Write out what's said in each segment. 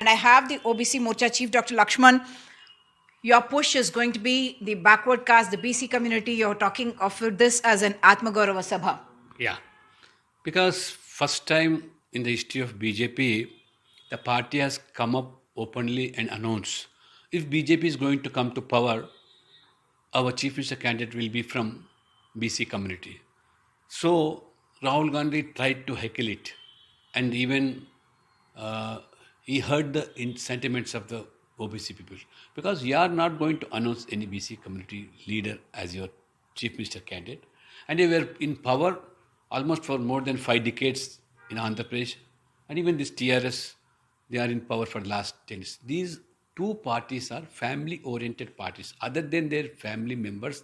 And I have the OBC Morcha Chief, Dr. Laxman. Your push is going to be the backward caste, the BC community. You're talking of this as an Atmagaurava Sabha. Yeah, because first time in the history of BJP, the party has come up openly and announced if BJP is going to come to power, our chief minister candidate will be from BC community. So Rahul Gandhi tried to heckle it, and even he heard the sentiments of the OBC people because you are not going to announce any BC community leader as your chief minister candidate, and they were in power almost for more than 5 decades in Andhra Pradesh, and even this TRS, they are in power for the last 10 years. These two parties are family-oriented parties. Other than their family members,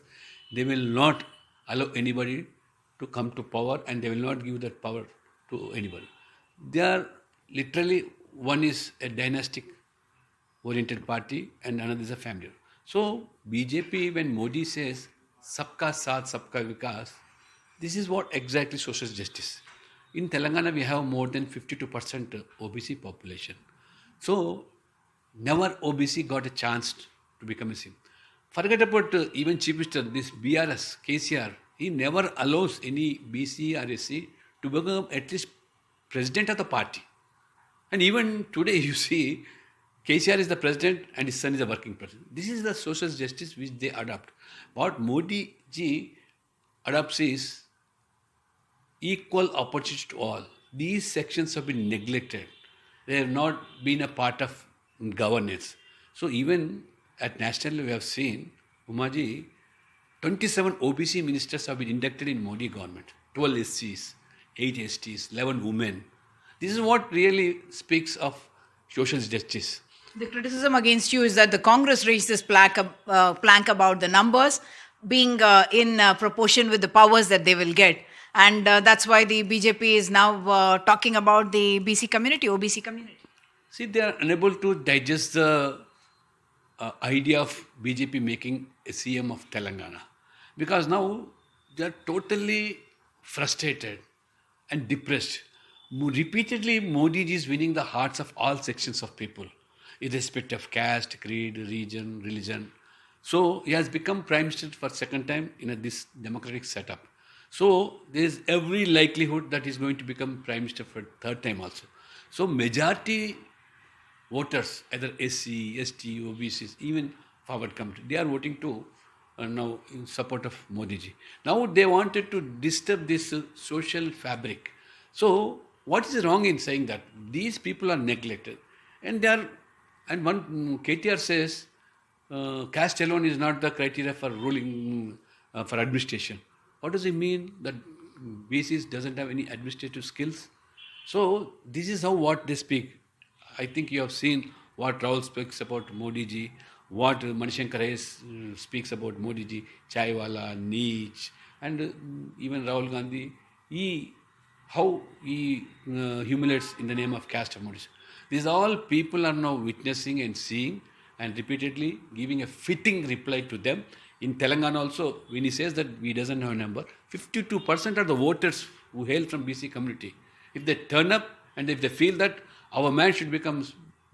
they will not allow anybody to come to power, and they will not give that power to anybody. They are literally, one is a dynastic oriented party and another is a family. So BJP, when Modi says sabka saath sabka vikas, this is what exactly social justice. In Telangana, we have more than 52% OBC population. So never OBC got a chance to become a CM. Forget about even Chief Minister, this BRS, KCR, he never allows any BC or SC to become at least president of the party. And even today, you see, KCR is the president and his son is a working president. This is the social justice which they adopt. What Modi ji adopts is equal opportunity to all. These sections have been neglected. They have not been a part of governance. So even at national level, we have seen, Umaji, 27 OBC ministers have been inducted in Modi government. 12 SCs, 8 STs, 11 women. This is what really speaks of social justice. The criticism against you is that the Congress raised this plank about the numbers being in proportion with the powers that they will get. And that's why the BJP is now talking about the BC community, OBC community. See, they are unable to digest the idea of BJP making a CM of Telangana. Because now they are totally frustrated and depressed. Repeatedly, Modi ji is winning the hearts of all sections of people, irrespective of caste, creed, region, religion. So he has become prime minister for second time in this democratic setup. So there is every likelihood that he is going to become prime minister for third time also. So majority voters, either SC, ST, OBCs, even forward committee, they are voting to now in support of Modi ji. Now they wanted to disturb this social fabric. So what is wrong in saying that? These people are neglected. And they are, and one KTR says, caste alone is not the criteria for ruling, for administration. What does it mean that BCs doesn't have any administrative skills? So this is how what they speak. I think you have seen what Rahul speaks about Modi ji, what Manishankar Hayes speaks about Modi ji, Chaiwala, Neech, and even Rahul Gandhi, how he humiliates in the name of caste of Modi. These all people are now witnessing and seeing and repeatedly giving a fitting reply to them. In Telangana also, when he says that he doesn't have a number, 52% of the voters who hail from BC community, if they turn up and if they feel that our man should become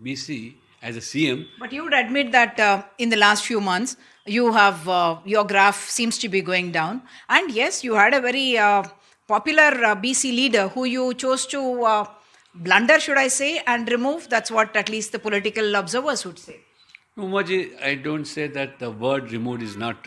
BC as a CM. But you would admit that in the last few months, you have your graph seems to be going down. And yes, you had a very popular BC leader who you chose to blunder, should I say, and remove. That's what at least the political observers would say. Umaji, I don't say that the word removed is not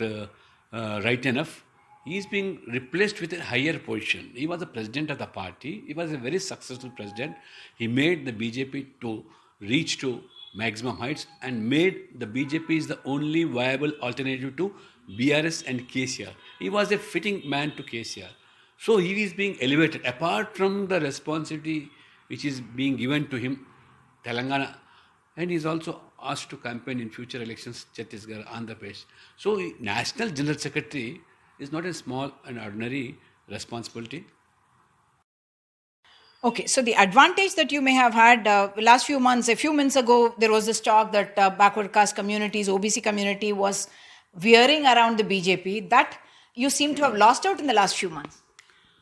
right enough. He is being replaced with a higher position. He was the president of the party. He was a very successful president. He made the BJP to reach to maximum heights and made the BJP is the only viable alternative to BRS and KCR. He was a fitting man to KCR. So he is being elevated. Apart from the responsibility which is being given to him, Telangana, and he is also asked to campaign in future elections, Chhattisgarh, Andhra Pradesh. So National General Secretary is not a small and ordinary responsibility. Okay, so the advantage that you may have had last few months, a few months ago, there was this talk that backward caste communities, OBC community was veering around the BJP. That you seem to have lost out in the last few months.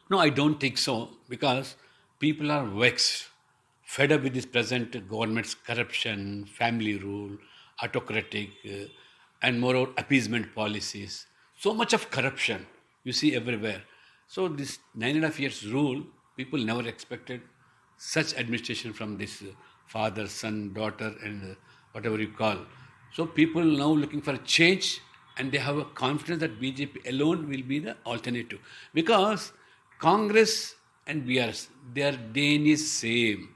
No, I don't think so, because people are vexed fed up with this present government's corruption, family rule, autocratic, and moreover appeasement policies. So much of corruption you see everywhere. So this 9.5 years rule, people never expected such administration from this father, son, daughter, and whatever you call. So people now looking for a change, and they have a confidence that BJP alone will be the alternative, because Congress and BRS, their DNA is same,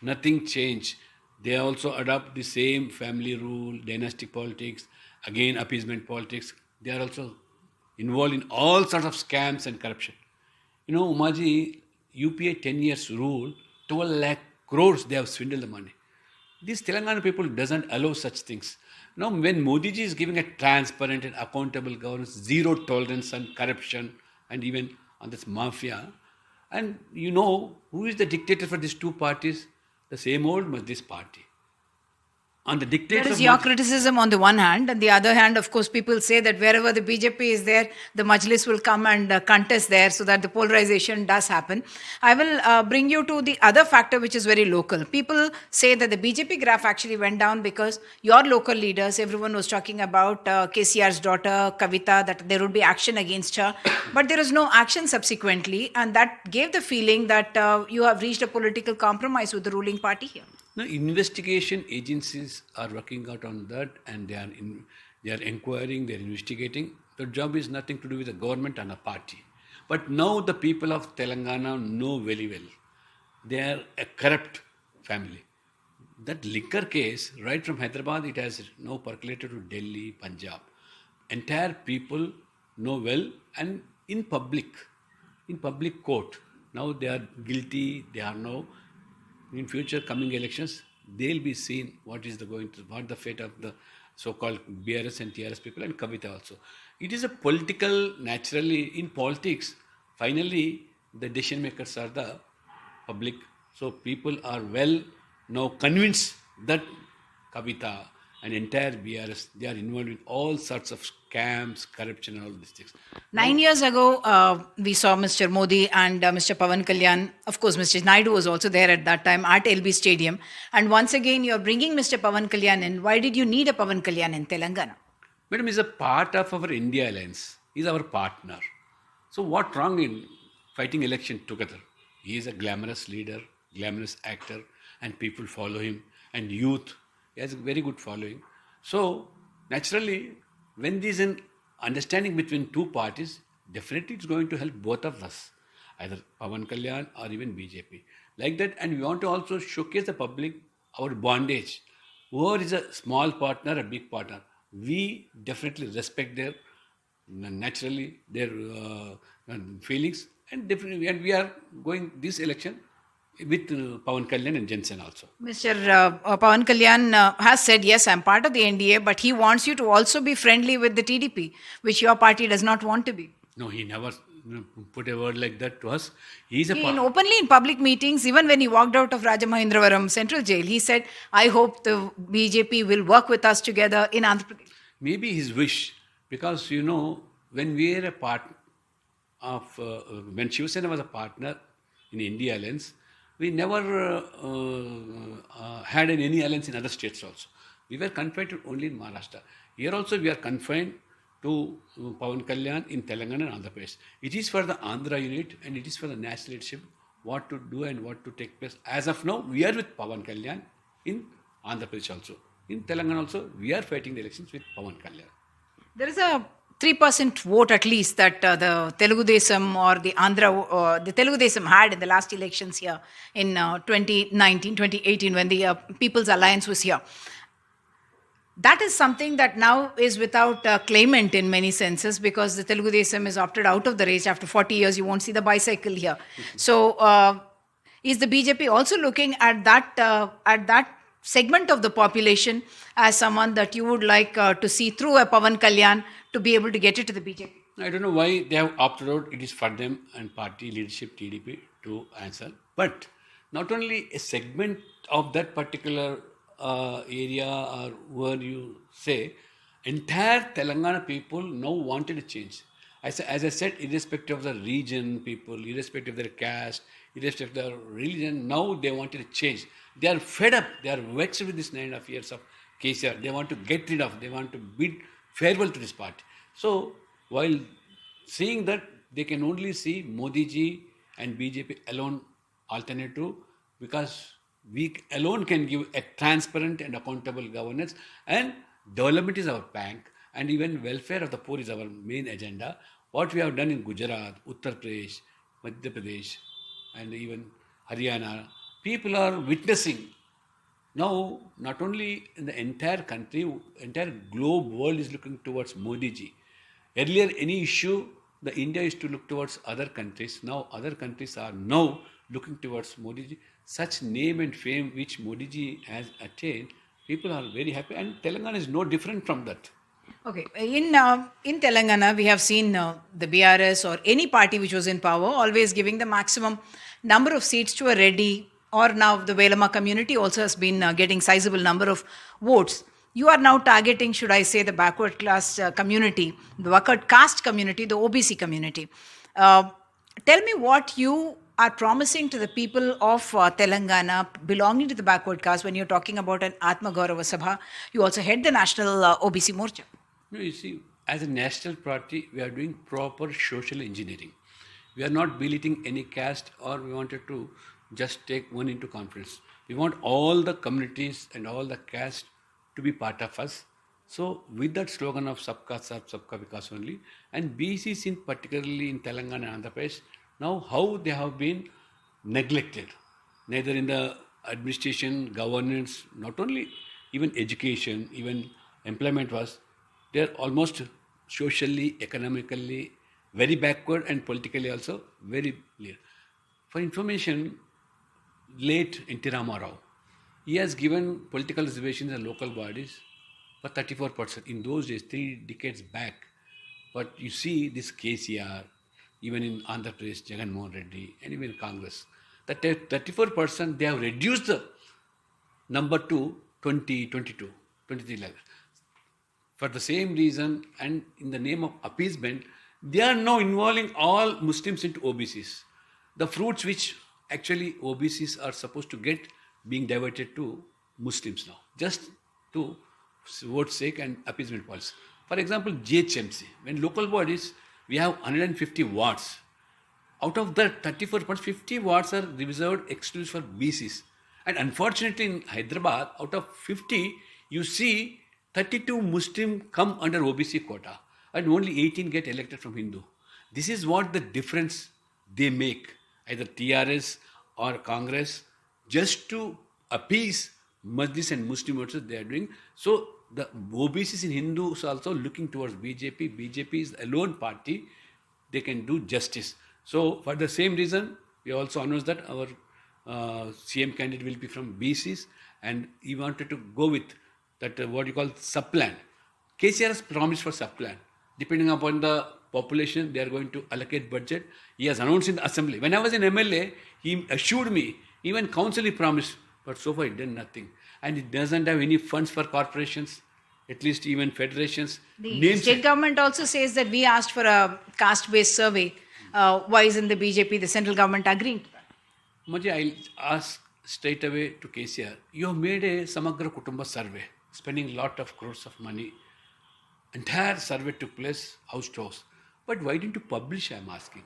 nothing changed. They also adopt the same family rule, dynastic politics, again appeasement politics. They are also involved in all sorts of scams and corruption. You know, Umaji, UPA 10 years rule, 12 lakh crores they have swindled the money. These Telangana people doesn't allow such things. Now, when Modi ji is giving a transparent and accountable governance, zero tolerance on corruption and even on this mafia, and you know who is the dictator for these two parties? The same old Madhis party. On the That dictator is of your Madhis, criticism on the one hand. And the other hand, of course, people say that wherever the BJP is there, the Majlis will come and contest there so that the polarization does happen. I will bring you to the other factor, which is very local. People say that the BJP graph actually went down because your local leaders, everyone was talking about KCR's daughter, Kavita, that there would be action against her. But there is no action subsequently. And that gave the feeling that you have reached a political compromise with the ruling party here. now, investigation agencies are working out on that, and they are inquiring, they are investigating. Their job is nothing to do with the government and a party. But now the people of Telangana know very well. They are a corrupt family. That liquor case, right from Hyderabad, it has now percolated to Delhi, Punjab. Entire people know well, and in public court, now they are guilty. They are now in future coming elections, they'll be seen what the fate of the so-called BRS and TRS people and Kavita also. It is a political, naturally in politics. Finally, the decision makers are the public. So people are well now convinced that Kavita and entire BRS, they are involved in all sorts of scams, corruption, and all these things. 9 years ago, we saw Mr. Modi and Mr. Pawan Kalyan. Of course, Mr. Naidu was also there at that time at LB Stadium. And once again, you're bringing Mr. Pawan Kalyan in. Why did you need a Pawan Kalyan in Telangana? Madam is a part of our India alliance. He's our partner. So what wrong in fighting election together? He is a glamorous leader, glamorous actor, and people follow him. And youth, he has a very good following. So naturally, when there is an understanding between two parties, definitely it's going to help both of us, either Pawan Kalyan or even BJP. Like that, and we want to also showcase the public our bondage. Whoever is a small partner, a big partner, we definitely respect their naturally their feelings, and definitely, and we are going this election with Pawan Kalyan and Jensen also. Mr. Pawan Kalyan has said, yes, I'm part of the NDA, but he wants you to also be friendly with the TDP, which your party does not want to be. No, he never put a word like that to us. He's a Openly in public meetings, even when he walked out of Rajamahendravaram Central Jail, he said, I hope the BJP will work with us together in Andhra Pradesh. maybe his wish, because you know when we are a part of when Shiv Sena was a partner in India alliance, we never had any alliance in other states also. We were confined to only in Maharashtra. Here also we are confined to Pawan Kalyan in Telangana and Andhra Pradesh. It is for the Andhra unit and it is for the national leadership what to do and what to take place. As of now, we are with Pawan Kalyan in Andhra Pradesh also. In Telangana also, we are fighting the elections with Pawan Kalyan. There is a 3% vote at least that the Telugu Desam or the Andhra, the Telugu Desam had in the last elections here in 2019, 2018 when the People's Alliance was here. That is something that now is without claimant in many senses because the Telugu Desam is opted out of the race. After 40 years, you won't see the bicycle here. So, is the BJP also looking at that segment of the population as someone that you would like to see through a Pawan Kalyan to be able to get it to the BJP? I don't know why they have opted out. It is for them and party leadership TDP to answer. But not only a segment of that particular area or where you say, entire Telangana people now wanted a change. As I said, irrespective of the region, people, irrespective of their caste, irrespective of their religion, now they wanted to change. They are fed up. They are vexed with this 9.5 years of KCR. They want to get rid of. They want to bid farewell to this party. So while seeing that, they can only see Modi ji and BJP alone alternative, because we alone can give a transparent and accountable governance, and development is our bank, and even welfare of the poor is our main agenda. What we have done in Gujarat, Uttar Pradesh, Madhya Pradesh, and even Haryana, people are witnessing. Now, not only in the entire country, entire globe world is looking towards Modi ji. Earlier, any issue, the India used to look towards other countries. Now, other countries are now looking towards Modi ji. Such name and fame which Modi ji has attained, people are very happy, and Telangana is no different from that. Okay, in Telangana, we have seen the BRS or any party which was in power always giving the maximum number of seats to a Reddy, or now the Velama community also has been getting sizable number of votes. You are now targeting, should I say, the backward class community, the backward caste community, the OBC community. Uh, Tell me what you are promising to the people of Telangana belonging to the backward caste when you're talking about an Atma Gaurava Sabha. You also head the national OBC Morcha. No, you see, as a national party, we are doing proper social engineering. We are not belittling any caste, or we wanted to just take one into conference. We want all the communities and all the caste to be part of us. So, with that slogan of Sabka Saath, Sabka Vikas only, and BCs in particularly in Telangana and Andhra Pradesh, now how they have been neglected, neither in the administration, governance, not only even education, even employment was, they are almost socially, economically very backward, and politically also very clear. For information, late N.T. Ramarao, he has given political reservations in local bodies for 34%. In those days, 3 decades back. But you see this KCR, even in Andhra Pradesh, Jagan Mohan Reddy, and even Congress, that 34%, they have reduced the number to 20, 22, 23 levels. For the same reason, and in the name of appeasement, they are now involving all Muslims into OBCs. The fruits which actually OBCs are supposed to get being diverted to Muslims now, just to vote sake and appeasement policy. For example, GHMC, when local bodies, we have 150 wards. Out of that 34%, 50 wards are reserved exclusively for BCs. And unfortunately, in Hyderabad, out of 50, you see 32 Muslim come under OBC quota, and only 18 get elected from Hindu. This is what the difference they make, either TRS or Congress, just to appease Majlis and Muslim voters they are doing. So the OBCs in Hindus also looking towards BJP. BJP is alone party, they can do justice. So for the same reason, we also announced that our CM candidate will be from BCs, and he wanted to go with that what you call sub-plan. KCR has promised for sub-plan. Depending upon the population, they are going to allocate budget. He has announced in the assembly. When I was in MLA, he assured me, even council he promised, but so far he did nothing. And it doesn't have any funds for corporations, at least even federations. The state government also says that we asked for a caste-based survey. Why isn't the BJP, the central government, agreeing to that? Maji, I'll ask straight away to KCR. You have made a Samagra Kutumba survey, spending a lot of crores of money. Entire survey took place house to house. But why didn't you publish, I'm asking?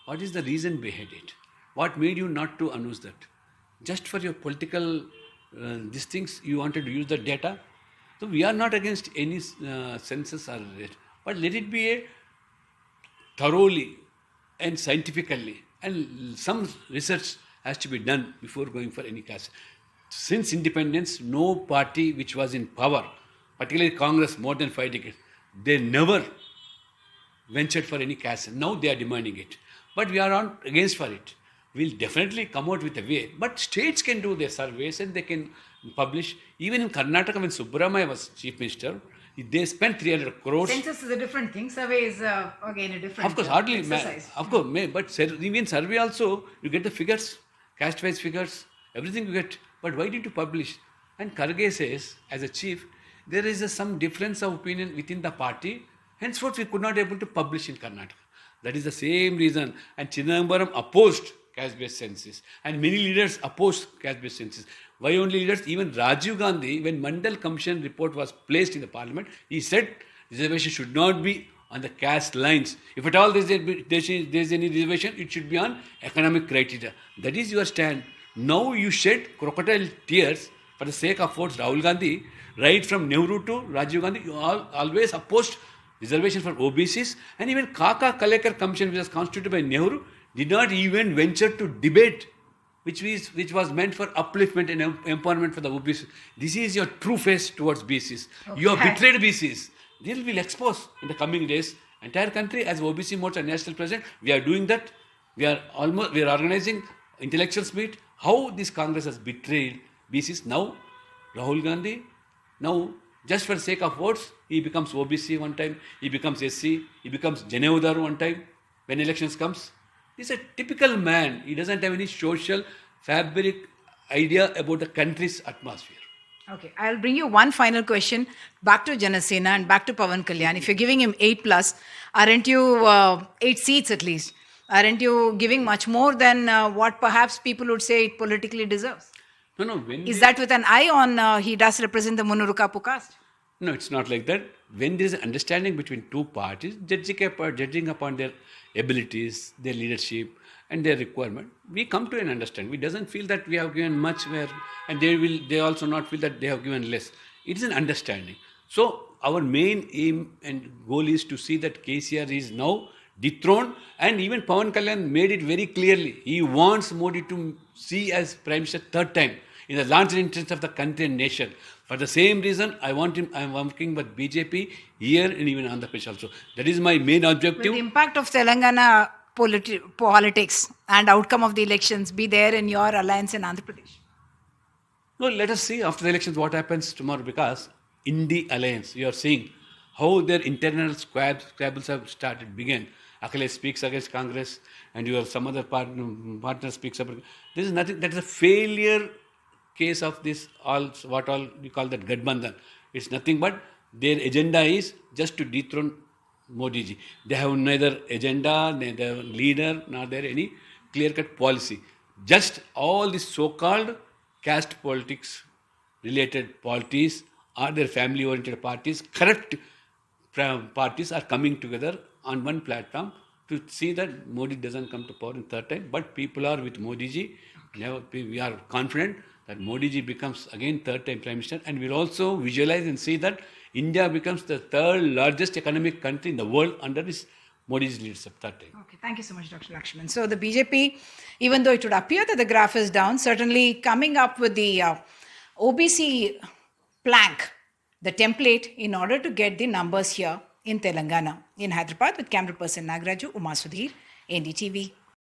What is the reason behind it? What made you not to announce that? Just for your political these things, you wanted to use the data? So we are not against any census or rate, but let it be a thoroughly and scientifically, and some research has to be done before going for any caste. Since independence, no party which was in power, particularly Congress, more than 5 decades, they never ventured for any caste. Now they are demanding it. But we are not against for it. We'll definitely come out with a way. But states can do their surveys and they can publish. Even in Karnataka, when Subramaya was chief minister, they spent 300 crores. Census is a different thing. Survey is again a different Of course, hardly. exercise. Of course, but even survey also, you get the figures, caste-wise figures, everything you get. But why did you publish? And Kharge says, as a chief, there is some difference of opinion within the party. Henceforth, we could not able to publish in Karnataka. That is the same reason. And Chidambaram opposed caste-based census. And many leaders opposed caste-based census. Why only leaders? Even Rajiv Gandhi, when Mandal Commission report was placed in the parliament, he said reservation should not be on the caste lines. If at all there is any reservation, it should be on economic criteria. That is your stand. Now you shed crocodile tears for the sake of votes. Rahul Gandhi, right from Nehru to Rajiv Gandhi, you all always opposed reservation for OBCs, and even Kaka Kalekar Commission, which was constituted by Nehru, did not even venture to debate, which was meant for upliftment and empowerment for the OBCs. This is your true face towards BCs. You have betrayed BCs. This will expose in the coming days. Entire country, as OBC Morcha National President, we are doing that. We are organizing intellectuals meet. How this Congress has betrayed BCs. Now, Rahul Gandhi, now just for the sake of votes, he becomes OBC one time, he becomes SC, he becomes Janeudar one time when elections comes. He's a typical man. He doesn't have any social fabric idea about the country's atmosphere. Okay, I'll bring you one final question back to Janasena and back to Pawan Kalyan. If you're giving him 8 plus, aren't you 8 seats at least? Aren't you giving much more than what perhaps people would say it politically deserves? No. Is that with an eye on he does represent the Munurukapu caste? No, it's not like that. When there is an understanding between two parties, judging upon their abilities, their leadership, and their requirement, we come to an understanding. We doesn't feel that we have given much, and they also not feel that they have given less. It is an understanding. So our main aim and goal is to see that KCR is now dethroned, and even Pawan Kalyan made it very clearly. He wants Modi to see as Prime Minister third time in the larger interest of the country and nation. For the same reason, I am working with BJP here and even Andhra Pradesh also. That is my main objective. Will the impact of Telangana politics and outcome of the elections be there in your alliance in Andhra Pradesh? No, let us see after the elections what happens tomorrow, because in the alliance, you are seeing how their internal squabbles have begun. Akhilesh speaks against Congress, and you have some other partner speaks up. This is nothing. That is a failure case of this what you call that Gadbandhan. It's nothing but their agenda is just to dethrone Modi ji. They have neither agenda, neither leader, nor there any clear-cut policy. Just all these so-called caste politics related parties or their family-oriented parties, corrupt parties are coming together on one platform to see that Modi doesn't come to power in third time, but people are with Modi ji. We are confident that Modi ji becomes again third time Prime Minister, and we'll also visualize and see that India becomes the third largest economic country in the world under this Modi's leadership third time. Okay, thank you so much, Dr. Laxman. So the BJP, even though it would appear that the graph is down, certainly coming up with the OBC plank, the template in order to get the numbers here in Telangana, in Hyderabad, with camera person Nagraju, Sudhir, NDTV.